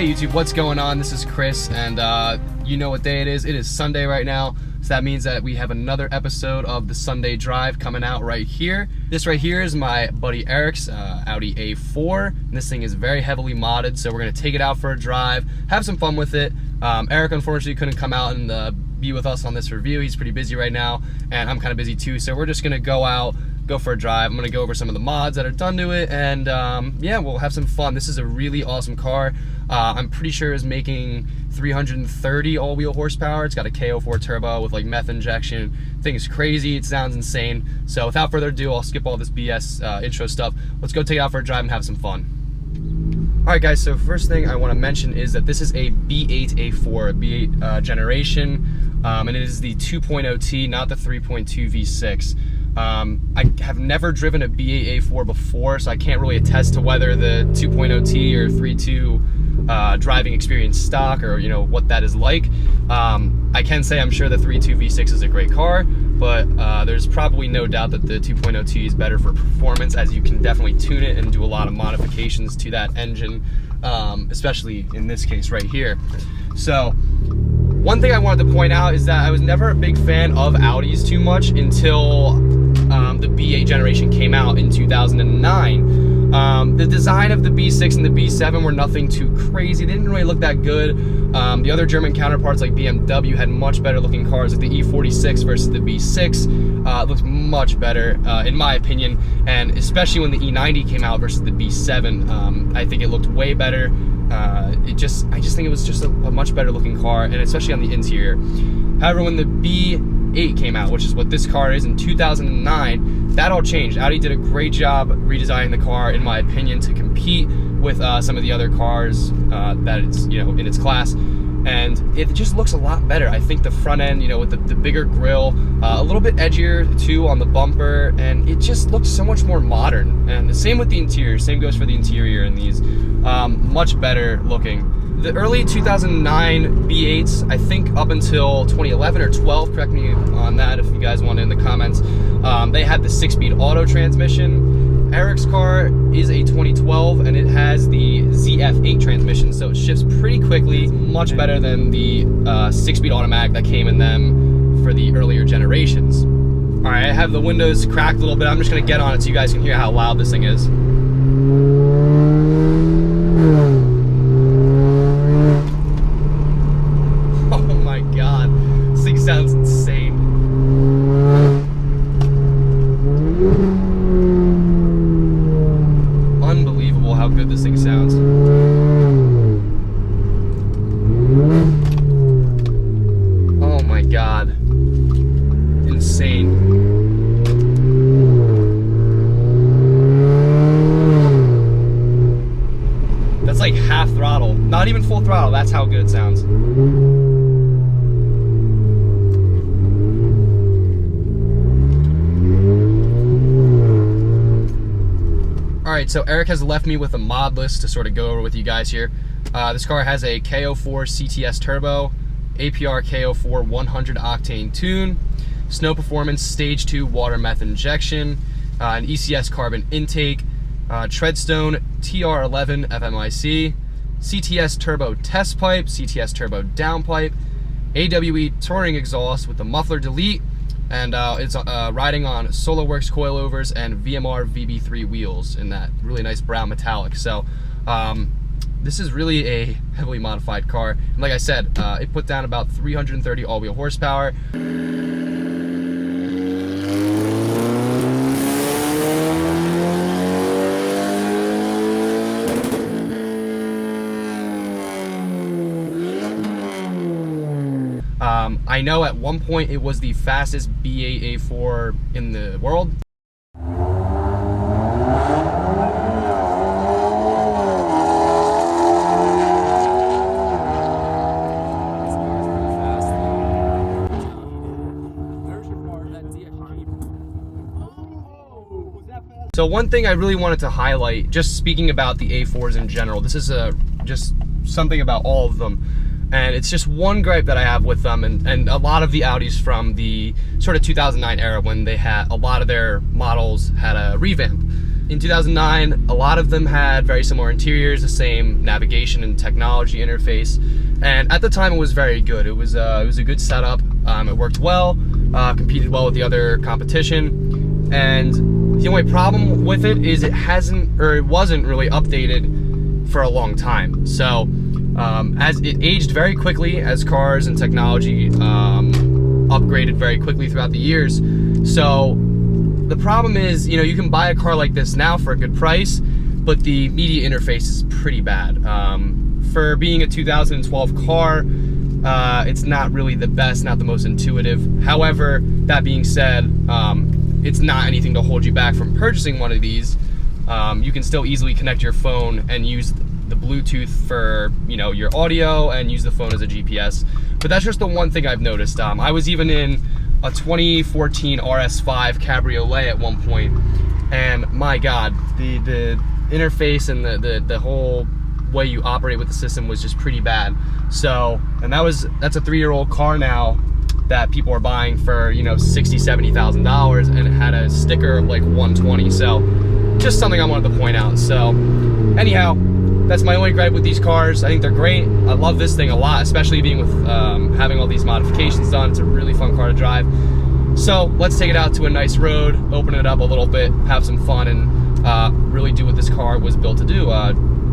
Hey YouTube, what's going on? This is Chris, and you know what day it is. It is Sunday right now, so that means that we have another episode of the Sunday Drive coming out right here. This right here is my buddy Eric's Audi A4, and this thing is very heavily modded, so we're going to take it out for a drive, have some fun with it. Eric unfortunately couldn't come out and be with us on this review. He's pretty busy right now, and I'm kind of busy too, so we're just going to go out, go for a drive. I'm gonna go over some of the mods that are done to it, and yeah, we'll have some fun. This is a really awesome car. I'm pretty sure it's making 330 all-wheel horsepower. It's got a K04 turbo with like meth injection. Thing is crazy. It sounds insane. So without further ado, I'll skip all this BS intro stuff. Let's go take it out for a drive and have some fun. All right, guys. So first thing I want to mention is that this is a B8 A4, a B8 generation, and it is the 2.0T, not the 3.2 V6. I have never driven a B8 A4 before, so I can't really attest to whether the 2.0T or 3.2 driving experience stock, or you know what that is like. I can say I'm sure the 3.2 V6 is a great car, but there's probably no doubt that the 2.0T is better for performance, as you can definitely tune it and do a lot of modifications to that engine, especially in this case right here. So one thing I wanted to point out is that I was never a big fan of Audis too much until the B8 generation came out in 2009. The design of the B6 and the B7 were nothing too crazy. They didn't really look that good. The other German counterparts like BMW had much better looking cars, like the E46 versus the B6. It looks much better in my opinion, and especially when the E90 came out versus the B7, I think it looked way better. I just think it was just a much better looking car, and especially on the interior. However, when the B8 came out, which is what this car is, in 2009, that all changed. Audi did a great job redesigning the car, in my opinion, to compete with some of the other cars that it's, you know, in its class, and it just looks a lot better. I think the front end, you know, with the bigger grille, a little bit edgier too on the bumper, and it just looks so much more modern. And the same with the interior. Same goes for the interior in these. Much better looking. The early 2009 B8s, I think up until 2011 or 12, correct me on that if you guys want in the comments, they had the 6-speed auto transmission. Eric's car is a 2012 and it has the ZF8 transmission, so it shifts pretty quickly, much better than the 6-speed automatic that came in them for the earlier generations. All right, I have the windows cracked a little bit. I'm just gonna get on it so you guys can hear how loud this thing is. Sounds insane. Unbelievable how good this thing sounds. Oh my god. Insane. That's like half throttle. Not even full throttle, that's how good it sounds. Alright, so Eric has left me with a mod list to sort of go over with you guys here. This car has a K04 CTS turbo, APR K04 100 octane tune, snow performance stage 2 water meth injection, an ECS carbon intake, Treadstone TR11 FMIC, CTS turbo test pipe, CTS turbo downpipe, AWE touring exhaust with the muffler delete, and it's riding on SolarWorks coilovers and VMR VB3 wheels in that really nice brown metallic. So this is really a heavily modified car. And like I said, it put down about 330 all-wheel horsepower. I know at one point it was the fastest B8 A4 in the world. So one thing I really wanted to highlight, just speaking about the A4s in general, this is just something about all of them. And it's just one gripe that I have with them, and a lot of the Audis from the sort of 2009 era, when they had a lot of their models had a revamp. in 2009, a lot of them had very similar interiors, the same navigation and technology interface, and at the time it was very good. It was a good setup. It worked well, competed well with the other competition, and the only problem with it is it wasn't really updated for a long time. So as it aged very quickly, as cars and technology upgraded very quickly throughout the years. So the problem is, you can buy a car like this now for a good price, but the media interface is pretty bad. For being a 2012 car, it's not really the best, not the most intuitive. However, that being said, it's not anything to hold you back from purchasing one of these. You can still easily connect your phone and use the Bluetooth for your audio and use the phone as a GPS. But that's just the one thing I've noticed. I was even in a 2014 RS5 Cabriolet at one point, and my God, the interface and the whole way you operate with the system was just pretty bad. So, and that's a 3-year-old car now that people are buying for $60,000-$70,000, and it had a sticker of like $120. So just something I wanted to point out. So anyhow, that's my only gripe with these cars. I think they're great. I love this thing a lot, especially being with having all these modifications done. It's a really fun car to drive. So let's take it out to a nice road, open it up a little bit, have some fun, and really do what this car was built to do.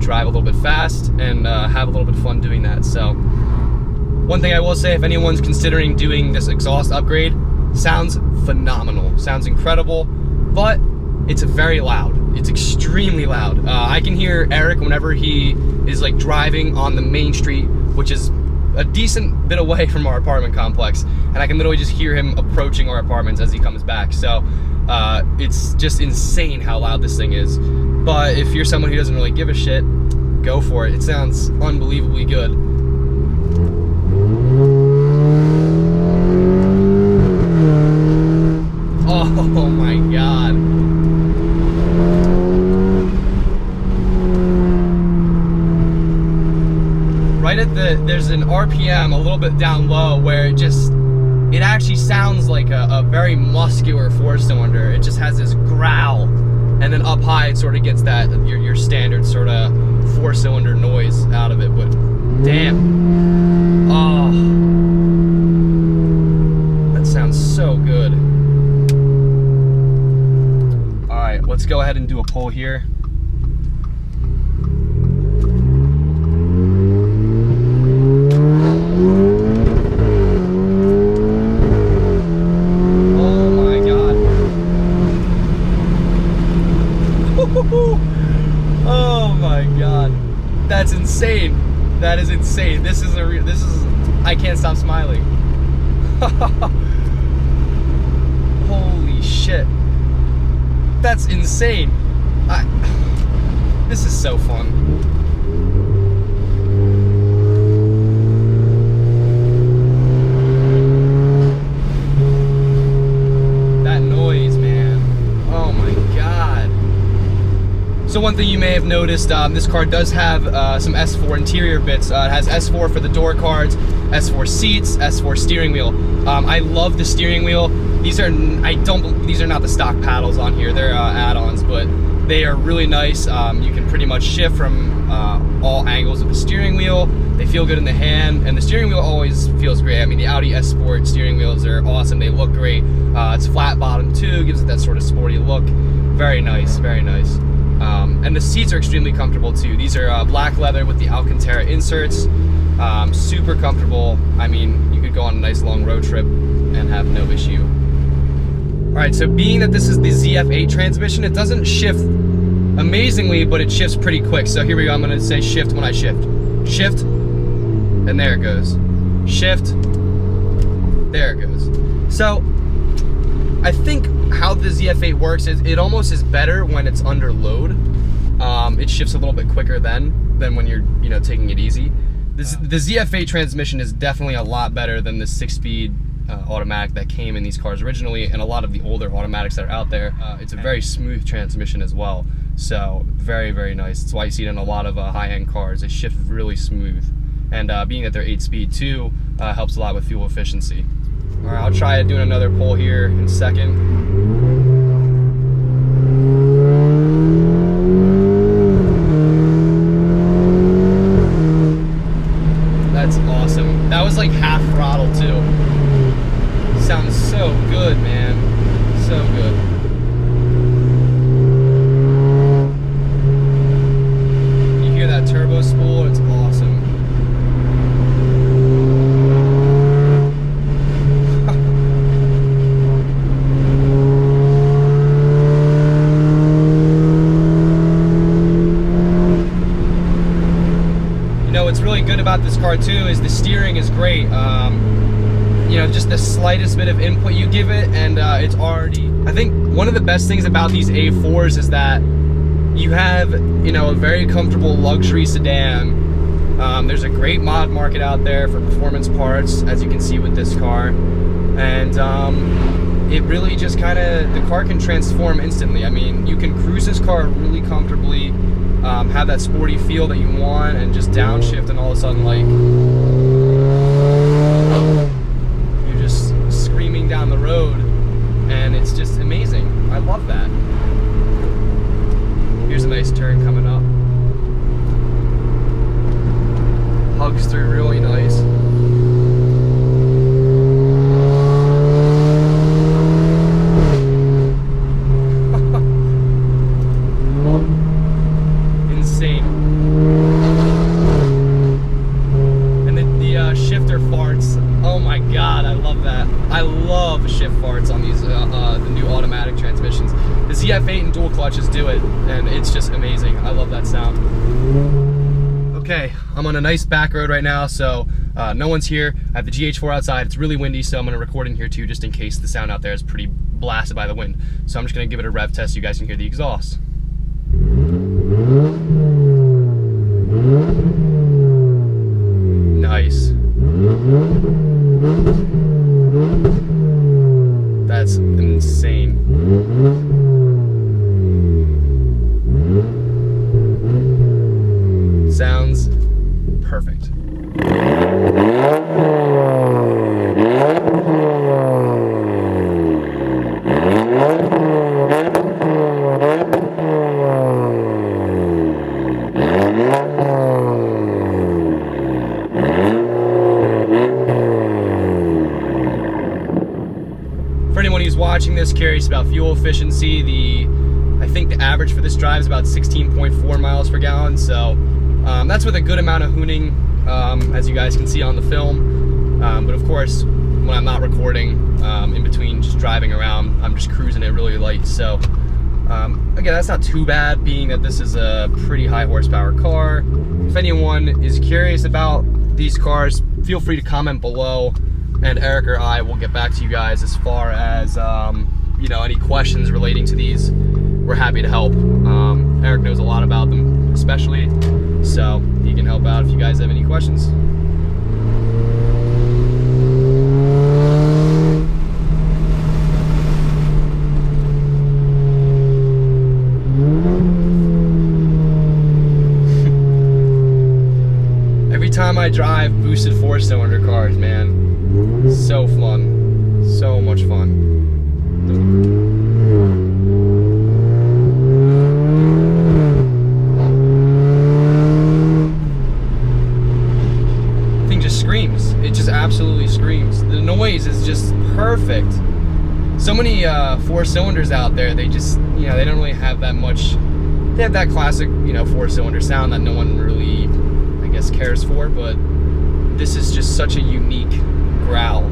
Drive a little bit fast and have a little bit of fun doing that. So one thing I will say, if anyone's considering doing this exhaust upgrade, sounds phenomenal, sounds incredible, but it's very loud. It's extremely loud. I can hear Eric whenever he is like driving on the main street, which is a decent bit away from our apartment complex, and I can literally just hear him approaching our apartments as he comes back. So it's just insane how loud this thing is. But if you're someone who doesn't really give a shit, go for it. It sounds unbelievably good. Oh my God. Right at there's an RPM a little bit down low where it actually sounds like a very muscular 4-cylinder. It just has this growl. And then up high, it sort of gets that your standard sort of 4-cylinder noise out of it. But damn, oh, that sounds so good. All right, let's go ahead and do a pull here. Oh my God, that's insane. That is insane. This is I can't stop smiling. Holy shit, that's insane. This is so fun. So one thing you may have noticed, this car does have some S4 interior bits. It has S4 for the door cards, S4 seats, S4 steering wheel. I love the steering wheel. These are not the stock paddles on here. They're add-ons, but they are really nice. You can pretty much shift from all angles of the steering wheel. They feel good in the hand, and the steering wheel always feels great. I mean, the Audi S Sport steering wheels are awesome. They look great. It's flat bottom too, gives it that sort of sporty look. Very nice, very nice. And the seats are extremely comfortable too. These are black leather with the Alcantara inserts. Super comfortable. I mean, you could go on a nice long road trip and have no issue. All right, so being that this is the ZF8 transmission, it doesn't shift amazingly, but it shifts pretty quick. So here we go, I'm gonna say shift when I shift. Shift, and there it goes. Shift, there it goes. So I think how the ZF8 works is it almost is better when it's under load. It shifts a little bit quicker than when you're taking it easy. The ZF8 transmission is definitely a lot better than the 6-speed automatic that came in these cars originally, and a lot of the older automatics that are out there. It's a very smooth transmission as well, so very, very nice. That's why you see it in a lot of high-end cars. They shift really smooth, and being that they're 8-speed too, helps a lot with fuel efficiency. All right, I'll try doing another pull here in a second. That was like half throttle too. Sounds so good, man. So good. You hear that turbo spool? It's awesome. What's really good about this car too is the steering is great. You know, just the slightest bit of input you give it and it's already, I think one of the best things about these A4s is that you have, you know, a very comfortable luxury sedan. There's a great mod market out there for performance parts, as you can see with this car, and it really just kind of, the car can transform instantly. I mean, you can cruise this car really comfortably, have that sporty feel that you want, and just downshift, and all of a sudden, like, you're just screaming down the road, and it's just amazing. I love that. Here's a nice turn coming up. Hugs through really nice. Insane. And the shifter farts. Oh my god, I love that. I love shift farts on these the new automatic transmissions. The ZF8 and dual clutches do it, and it's just amazing. I love that sound. Okay, I'm on a nice back road right now, so no one's here. I have the GH4 outside. It's really windy, so I'm gonna record in here too, just in case the sound out there is pretty blasted by the wind. So I'm just gonna give it a rev test so you guys can hear the exhaust. Nice. That's insane. Sounds perfect. For anyone who's watching this, curious about fuel efficiency, I think the average for this drive is about 16.4 miles per gallon, so that's with a good amount of hooning, as you guys can see on the film. But of course, when I'm not recording, in between just driving around, I'm just cruising it really light. So again, that's not too bad, being that this is a pretty high horsepower car. If anyone is curious about these cars, feel free to comment below, and Eric or I will get back to you guys as far as you know, any questions relating to these. We're happy to help. Eric knows a lot about them, especially, so he can help out if you guys have any questions. Every time I drive boosted 4-cylinder cars, man, so fun, so much fun. Absolutely screams. The noise is just perfect. So many 4-cylinders out there, they just, you know, they don't really have that much. They have that classic, you know, 4-cylinder sound that no one really, I guess, cares for, but this is just such a unique growl.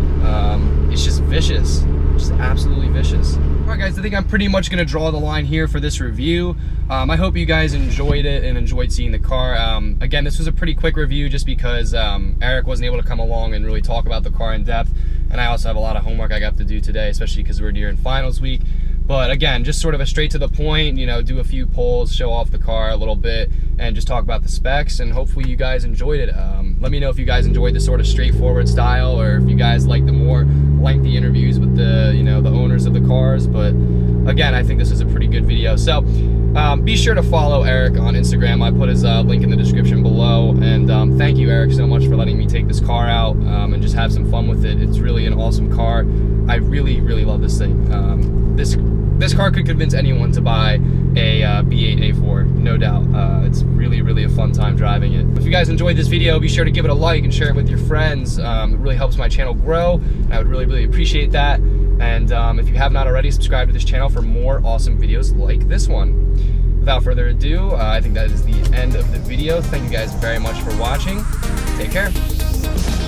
It's just vicious, just absolutely vicious. Alright guys, I think I'm pretty much gonna draw the line here for this review. I hope you guys enjoyed it and enjoyed seeing the car. Again, this was a pretty quick review just because Eric wasn't able to come along and really talk about the car in depth, and I also have a lot of homework I got to do today, especially because we're near finals week. But again, just sort of a straight to the point, you know, do a few polls, show off the car a little bit, and just talk about the specs, and hopefully you guys enjoyed it. Let me know if you guys enjoyed the sort of straightforward style, or if you guys like the more lengthy interviews with the, you know, the owners of the cars. But again, I think this is a pretty good video. So be sure to follow Eric on Instagram. I put his link in the description below. And thank you, Eric, so much for letting me take this car out and just have some fun with it. It's really an awesome car. I really, really love this thing. This This car could convince anyone to buy a B8 A4, no doubt. It's really a fun time driving it. If you guys enjoyed this video, be sure to give it a like and share it with your friends. It really helps my channel grow, and I would really appreciate that. And if you have not already, subscribe to this channel for more awesome videos like this one. Without further ado, I think that is the end of the video. Thank you guys very much for watching. Take care.